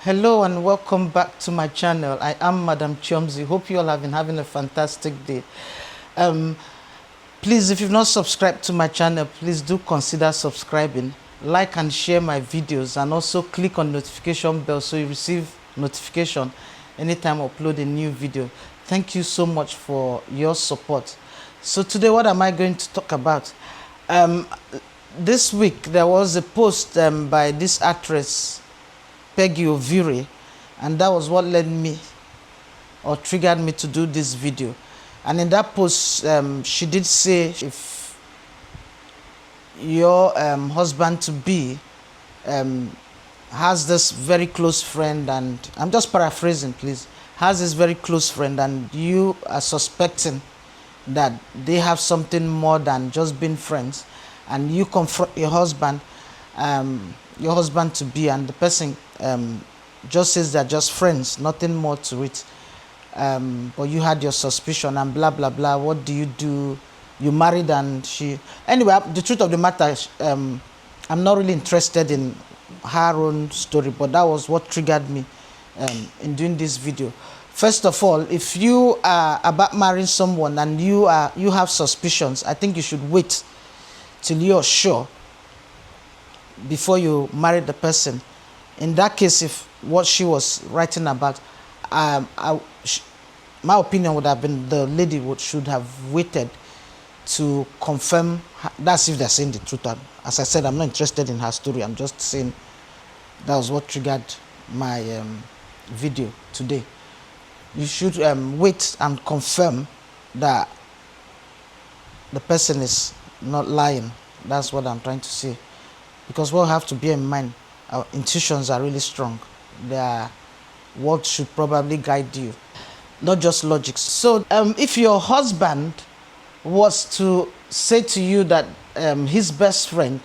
Hello and welcome back to my channel. I am Madam Chomzi. Hope you all have been having a fantastic day. Please, if you've not subscribed to my channel, please do consider subscribing. Like and share my videos, and also click on notification bell so you receive notification anytime I upload a new video. Thank you so much for your support. So today, what am I going to talk about? This week there was a post by this actress Peggy Ovire, and that was what led me or triggered me to do this video. And in that post, she did say, if your husband to be has this very close friend, and I'm just paraphrasing, please, has this very close friend, and you are suspecting that they have something more than just being friends, and you confront your husband to be, and the person just says they're just friends, nothing more to it, but you had your suspicion and blah blah blah. What do? You married, and she, anyway, the truth of the matter, I'm not really interested in her own story, but that was what triggered me in doing this video. First of all, if you are about marrying someone and you have suspicions, I think you should wait till you're sure before you marry the person. In that case, if what she was writing about, my opinion would have been the lady should have waited to confirm. That's if they're saying the truth. And as I said, I'm not interested in her story. I'm just saying that was what triggered my video today. You should wait and confirm that the person is not lying. That's what I'm trying to say. Because what we have to bear in mind, our intuitions are really strong. They are what should probably guide you, not just logic. So if your husband was to say to you that his best friend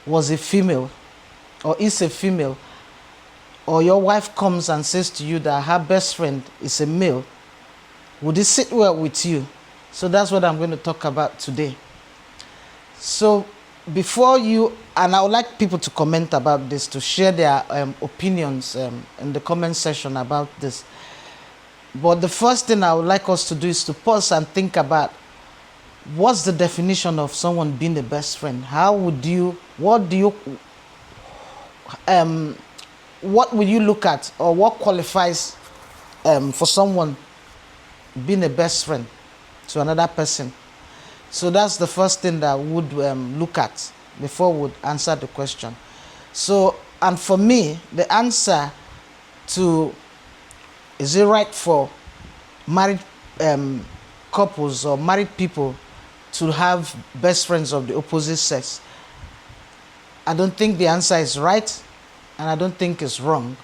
was a female, or is a female, or your wife comes and says to you that her best friend is a male, would it sit well with you? So that's what I'm going to talk about today. So before you, and I would like people to comment about this, to share their opinions in the comment section about this. But the first thing I would like us to do is to pause and think about, what's the definition of someone being a best friend? How would you, what would you look at, or what qualifies for someone being a best friend to another person? So that's the first thing that we would look at before we would answer the question. So, and for me, the answer to, is it right for married couples or married people to have best friends of the opposite sex? I don't think the answer is right, and I don't think it's wrong.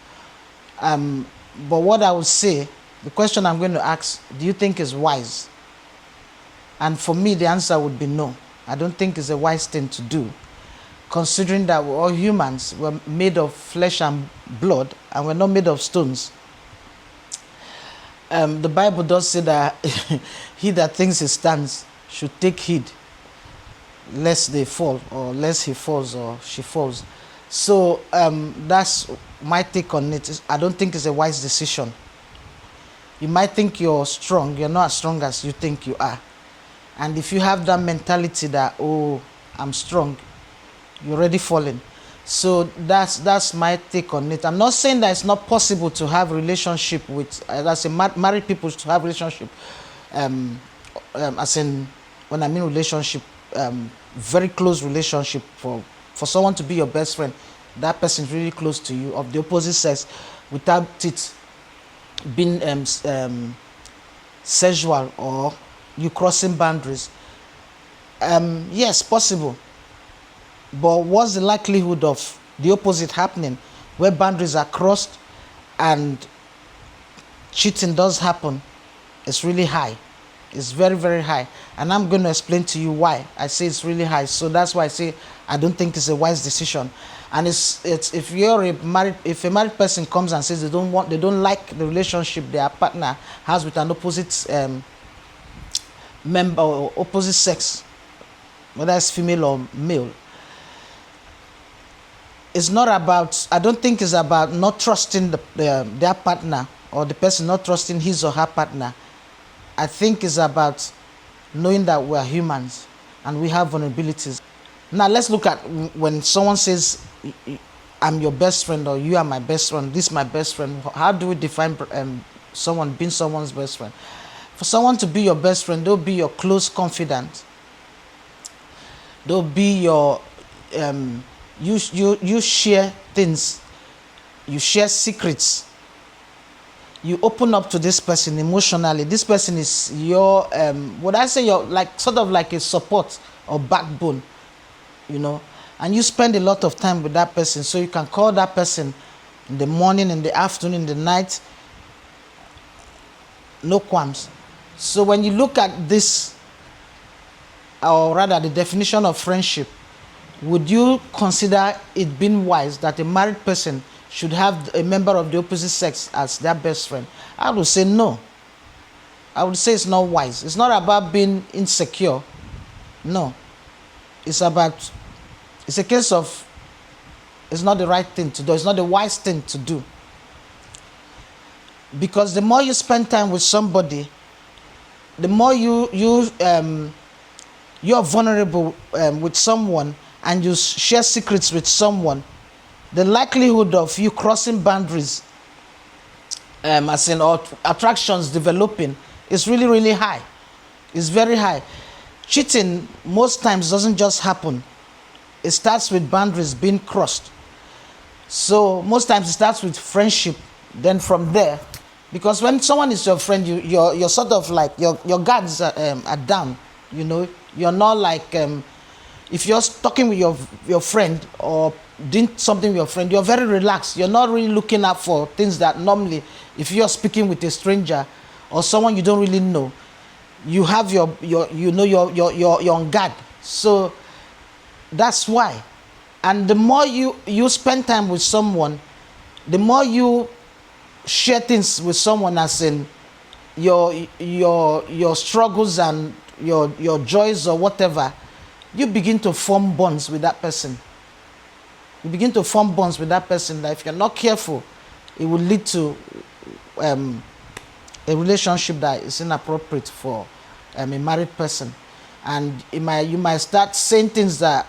But what I would say, the question I'm going to ask, do you think is wise? And for me, the answer would be no. I don't think it's a wise thing to do, considering that we're all humans. We're made of flesh and blood, and we're not made of stones. The Bible does say that he that thinks he stands should take heed lest they fall, or lest he falls or she falls. So that's my take on it. I don't think it's a wise decision. You might think you're strong. You're not as strong as you think you are. And if you have that mentality that, oh, I'm strong, you're already falling. So that's my take on it. I'm not saying that it's not possible to have relationship with, as in married people to have relationship, as in, when I mean relationship, very close relationship, for someone to be your best friend, that person is really close to you, of the opposite sex, without it being sexual or you crossing boundaries. Yes, possible. But what's the likelihood of the opposite happening, where boundaries are crossed and cheating does happen? It's really high. It's very, very high. And I'm going to explain to you why I say it's really high. So that's why I say I don't think it's a wise decision. And it's if you're a married person comes and says they don't like the relationship their partner has with an opposite member or opposite sex, whether it's female or male, it's not about, I don't think it's about not trusting their partner, or the person not trusting his or her partner. I think it's about knowing that we are humans and we have vulnerabilities. Now let's look at when someone says, I'm your best friend, or you are my best friend, this is my best friend. How do we define someone being someone's best friend? For someone to be your best friend, they'll be your close confidant. They'll be your, you share things, you share secrets, you open up to this person emotionally. This person is your, would I say your, like, sort of like a support or backbone, and you spend a lot of time with that person, so you can call that person in the morning, in the afternoon, in the night, no qualms. So when you look at this, or rather the definition of friendship, would you consider it being wise that a married person should have a member of the opposite sex as their best friend? I would say no. I would say it's not wise. It's not about being insecure. No. It's a case of, it's not the right thing to do. It's not the wise thing to do. Because the more you spend time with somebody, the more you're vulnerable with someone, and you share secrets with someone, the likelihood of you crossing boundaries, as in, or attractions developing, is really, really high. It's very high. Cheating most times doesn't just happen. It starts with boundaries being crossed. So most times it starts with friendship. Then from there, because when someone is your friend, you're sort of like, your guards are down. You're not like, if you're talking with your friend or doing something with your friend, you're very relaxed. You're not really looking out for things that normally, if you're speaking with a stranger or someone you don't really know, you have you're on guard. So that's why. And the more you spend time with someone, the more you share things with someone, as in your struggles and your joys or whatever, you begin to form bonds with that person. You begin to form bonds with that person that, if you're not careful, it will lead to a relationship that is inappropriate for a married person. And you might start saying things that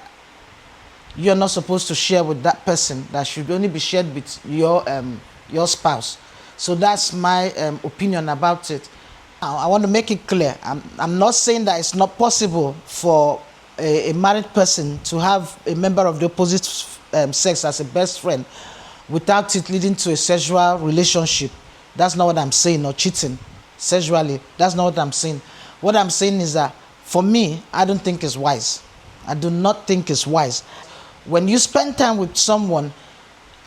you're not supposed to share with that person, that should only be shared with your spouse. So that's my opinion about it. Now, I want to make it clear. I'm not saying that it's not possible for a married person to have a member of the opposite sex as a best friend without it leading to a sexual relationship. That's not what I'm saying, or cheating sexually. That's not what I'm saying. What I'm saying is that, for me, I don't think it's wise. I do not think it's wise. When you spend time with someone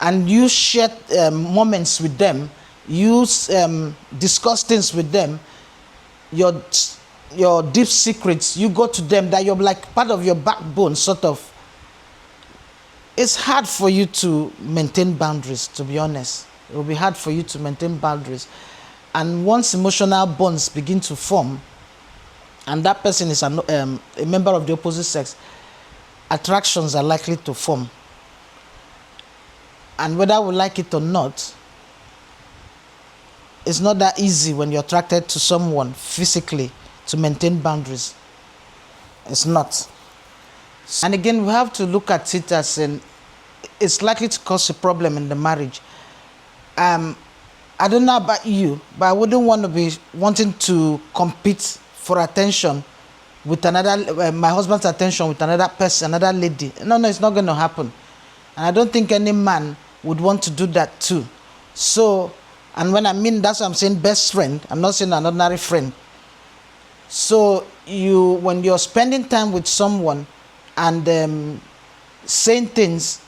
and you share moments with them, you discuss things with them, your deep secrets, you go to them, that you're like part of your backbone, sort of. It's hard for you to maintain boundaries, to be honest. It will be hard for you to maintain boundaries. And once emotional bonds begin to form, and that person is a member of the opposite sex, attractions are likely to form. And whether we like it or not, it's not that easy when you're attracted to someone physically to maintain boundaries. It's not. And again, we have to look at it as it's likely to cause a problem in the marriage. I don't know about you, but I wouldn't want to be wanting to compete for attention with another, my husband's attention with another person, another lady. No, it's not going to happen. And I don't think any man would want to do that too. So, and when I mean, that's what I'm saying, best friend, I'm not saying an ordinary friend. So when you're spending time with someone and saying things,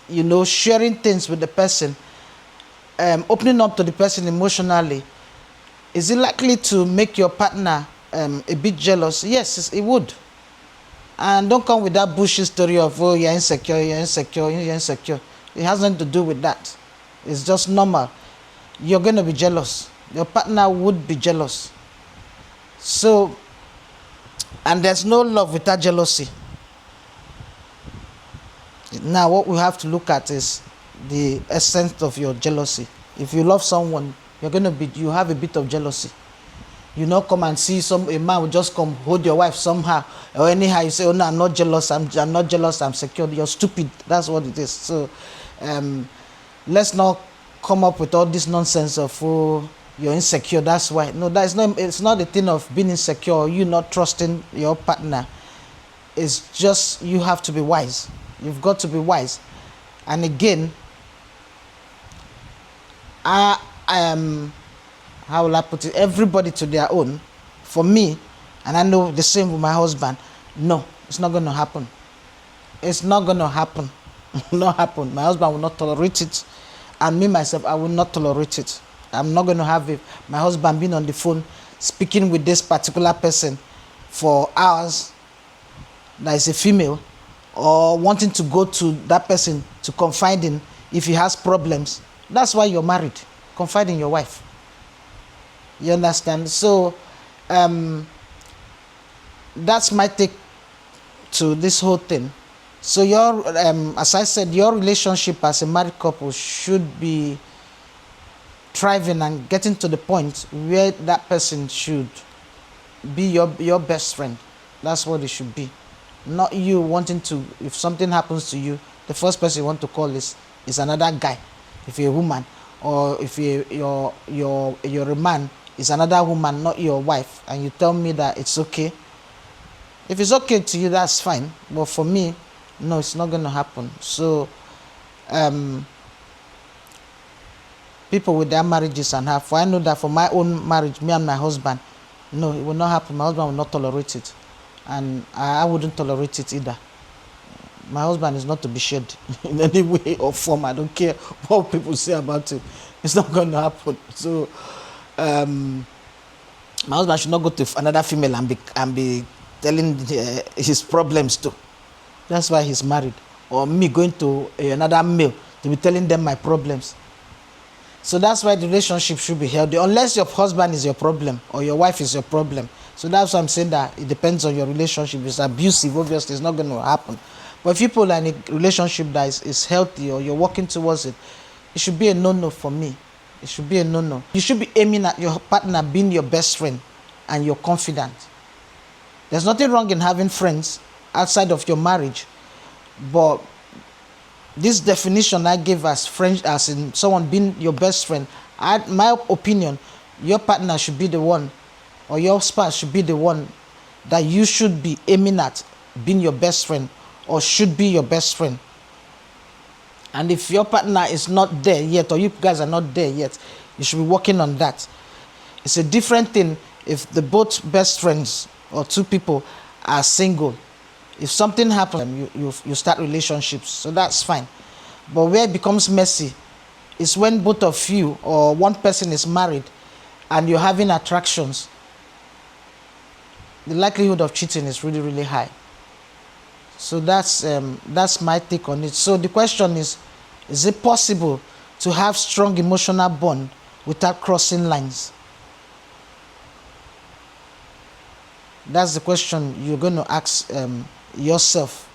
sharing things with the person, opening up to the person emotionally, is it likely to make your partner a bit jealous? Yes, it would. And don't come with that bullshit story of, oh, you're insecure. It has nothing to do with that. It's just normal. You're going to be jealous. Your partner would be jealous. So, and there's no love without jealousy. Now, what we have to look at is, the essence of your jealousy. If you love someone, you have a bit of jealousy. You not come and see a man will just come hold your wife somehow or anyhow. You say, "Oh no, I'm not jealous. I'm not jealous. I'm secure." You're stupid. That's what it is. So, let's not come up with all this nonsense of, "Oh, you're insecure. That's why." No, that's not. It's not a thing of being insecure or you not trusting your partner. It's just you have to be wise. You've got to be wise. And again, I am, how will I put it? Everybody to their own. For me, and I know the same with my husband. No, it's not going to happen. It's not going to happen. Not happen. My husband will not tolerate it, and me myself, I will not tolerate it. I'm not going to have it. My husband being on the phone speaking with this particular person for hours that is a female, or wanting to go to that person to confide in if he has problems. That's why you're married. Confide in your wife. You understand? So that's my take to this whole thing. So as I said, your relationship as a married couple should be thriving and getting to the point where that person should be your best friend. That's what it should be. Not you wanting to, if something happens to you, the first person you want to call is another guy, if you're a woman, or if you're a man, it's another woman, not your wife, and you tell me that it's okay. If it's okay to you, that's fine. But for me, no, it's not going to happen. So, people with their marriages and half. I know that for my own marriage, me and my husband, no, it will not happen. My husband will not tolerate it, and I wouldn't tolerate it either. My husband is not to be shared in any way or form. I don't care what people say about him. It's not going to happen. So, my husband should not go to another female and be telling his problems too. That's why he's married. Or me going to another male to be telling them my problems. So that's why the relationship should be healthy, unless your husband is your problem or your wife is your problem. So that's why I'm saying that it depends on your relationship. If it's abusive, obviously it's not going to happen. But if people are in a relationship that is healthy or you're working towards it, it should be a no-no for me. It should be a no-no. You should be aiming at your partner being your best friend and you're confident. There's nothing wrong in having friends outside of your marriage, but this definition I gave as friend, as in someone being your best friend, my opinion, your partner should be the one, or your spouse should be the one that you should be aiming at being your best friend, or should be your best friend. And if your partner is not there yet, or you guys are not there yet, you should be working on that. It's a different thing if the both best friends or two people are single. If something happens, you start relationships, so that's fine. But where it becomes messy is when both of you or one person is married and you're having attractions. The likelihood of cheating is really, really high. So that's my take on it. So the question is it possible to have strong emotional bond without crossing lines? That's the question you're going to ask yourself.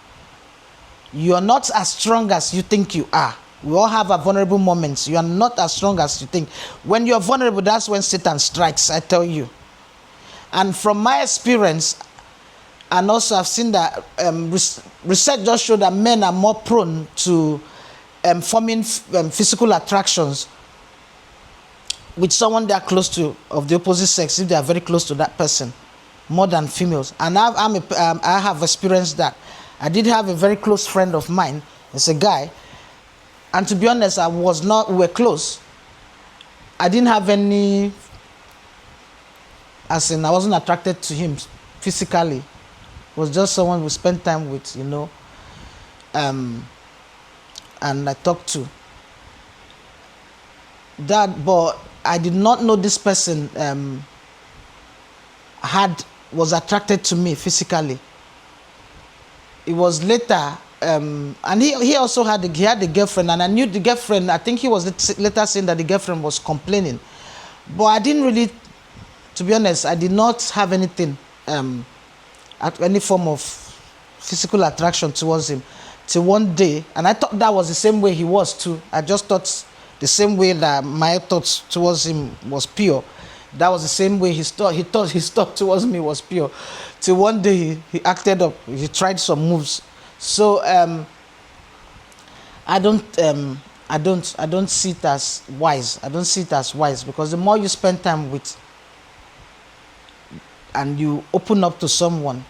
You are not as strong as you think you are. We all have our vulnerable moments. You are not as strong as you think. When you're vulnerable, that's when Satan strikes, I tell you. And from my experience, and also I've seen that research just showed that men are more prone to forming physical attractions with someone they are close to, of the opposite sex, if they are very close to that person, more than females. And I have experienced that. I did have a very close friend of mine. It's a guy. And to be honest, we were close. I didn't have any, as in I wasn't attracted to him physically. It was just someone we spent time with, and I talked to. But I did not know this person was attracted to me physically. It was later, and he also had a girlfriend, and I knew the girlfriend. I think he was later saying that the girlfriend was complaining, but I didn't really, to be honest, I did not have anything, any form of physical attraction towards him, till one day, and I thought that was the same way he was too. I just thought the same way that my thoughts towards him was pure. That was the same way he thought his thought towards me was pure. Till one day he acted up. He tried some moves. So I don't see it as wise. I don't see it as wise, because the more you spend time with and you open up to someone,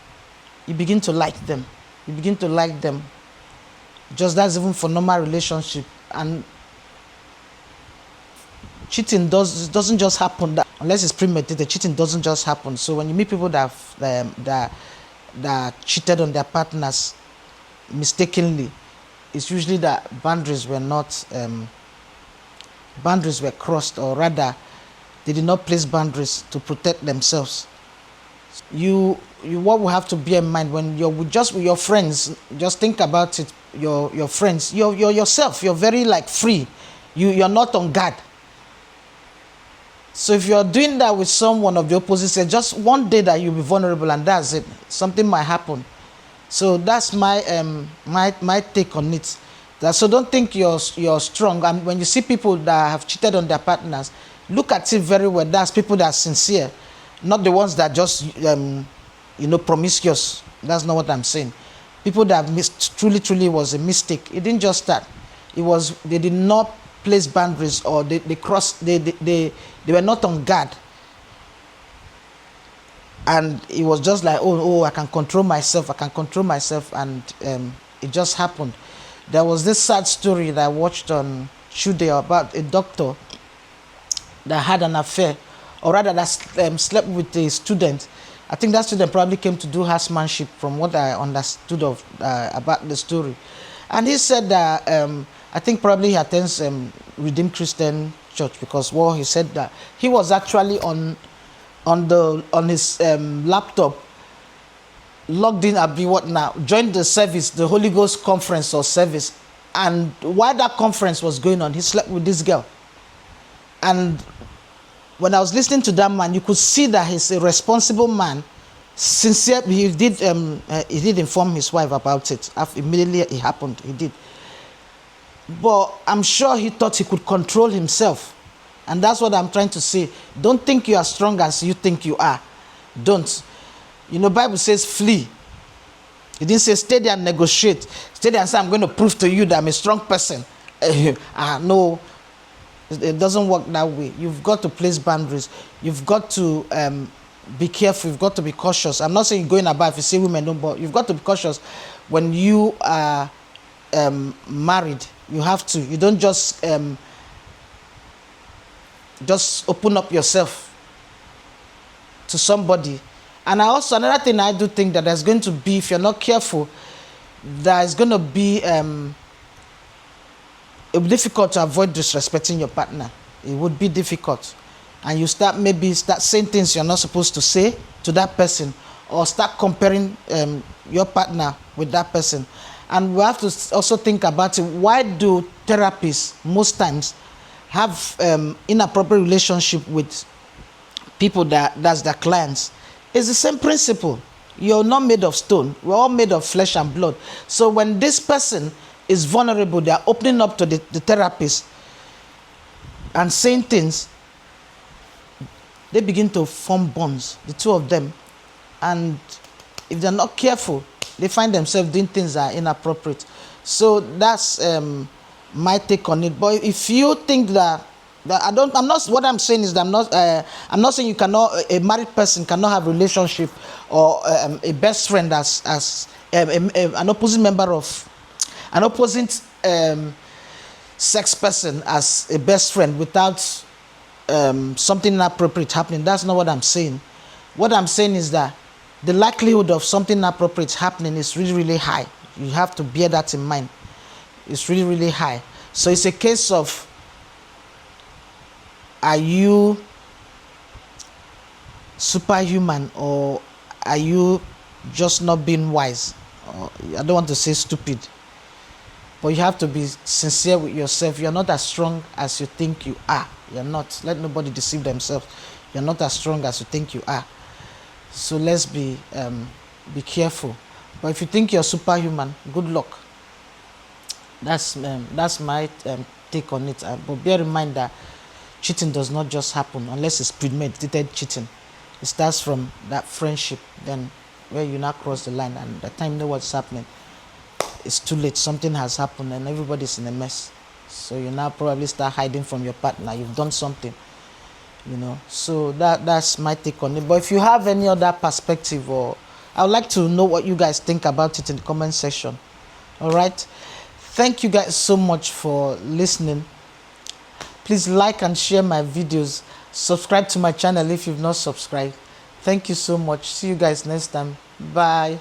you begin to like them. You begin to like them. Just that's even for normal relationship. And cheating doesn't just happen that, unless it's premeditated. Cheating doesn't just happen. So when you meet people that cheated on their partners mistakenly, it's usually that boundaries were crossed, or rather they did not place boundaries to protect themselves. What we have to bear in mind when you're with your friends, just think about it. Your friends, you're yourself. You're very like free. You're not on guard. So if you're doing that with someone of the opposite sex, just one day that you'll be vulnerable, and that's it. Something might happen. So that's my take on it. So don't think you're strong. And when you see people that have cheated on their partners, look at it very well. That's people that are sincere, not the ones that just promiscuous. That's not what I'm saying. People that truly was a mistake. It didn't just start. They did not place boundaries, or they crossed. They were not on guard. And it was just like, I can control myself, and it just happened. There was this sad story that I watched on Shude about a doctor that had an affair, or rather that slept with a student. I think that student probably came to do housemanship, from what I understood about the story. And he said that I think probably he attends Redeemed Christian Church, because he said that he was actually on his laptop, logged in joined the service, the Holy Ghost conference or service, and while that conference was going on, he slept with this girl. And when I was listening to that man, you could see that he's a responsible man, sincere. He did inform his wife about it. Immediately it happened, he did. But I'm sure he thought he could control himself. And that's what I'm trying to say. Don't think you are strong as you think you are. Don't. Bible says flee. It didn't say stay there and negotiate. Stay there and say, I'm going to prove to you that I'm a strong person. No, it doesn't work that way. You've got to place boundaries. You've got to be careful. You've got to be cautious. I'm not saying going about if you see women don't, but you've got to be cautious when you are married. You have to. You don't just open up yourself to somebody. And another thing I do think that there's going to be, if you're not careful, there's going to be it will be difficult to avoid disrespecting your partner. It would be difficult. And you start saying things you're not supposed to say to that person, or start comparing your partner with that person. And we have to also think about it. Why do therapists most times have inappropriate relationship with people that's their clients? It's the same principle. You're not made of stone. We're all made of flesh and blood. So when this person is vulnerable, they're opening up to the therapist and saying things, they begin to form bonds, the two of them. And if they're not careful, they find themselves doing things that are inappropriate. So that's my take on it. But if you think that I'm not. What I'm saying is that I'm not saying a married person cannot have a relationship, or a best friend as an opposite member of an opposite sex person as a best friend without something inappropriate happening. That's not what I'm saying. What I'm saying is that the likelihood of something inappropriate happening is really, really high. You have to bear that in mind. It's really, really high. So it's a case of, are you superhuman, or are you just not being wise? I don't want to say stupid, but you have to be sincere with yourself. You're not as strong as you think you are. You're not. Let nobody deceive themselves. You're not as strong as you think you are. So let's be careful. But if you think you're superhuman, good luck. That's my take on it. But bear in mind that cheating does not just happen unless it's premeditated cheating. It starts from that friendship, then where you now cross the line, and the time you know what's happening, it's too late. Something has happened, and everybody's in a mess. So you now probably start hiding from your partner. You've done something, So that's my take on it. But if you have any other perspective, or I would like to know what you guys think about it in the comment section. All right. Thank you guys so much for listening. Please like and share my videos. Subscribe to my channel if you've not subscribed. Thank you so much. See you guys next time. Bye.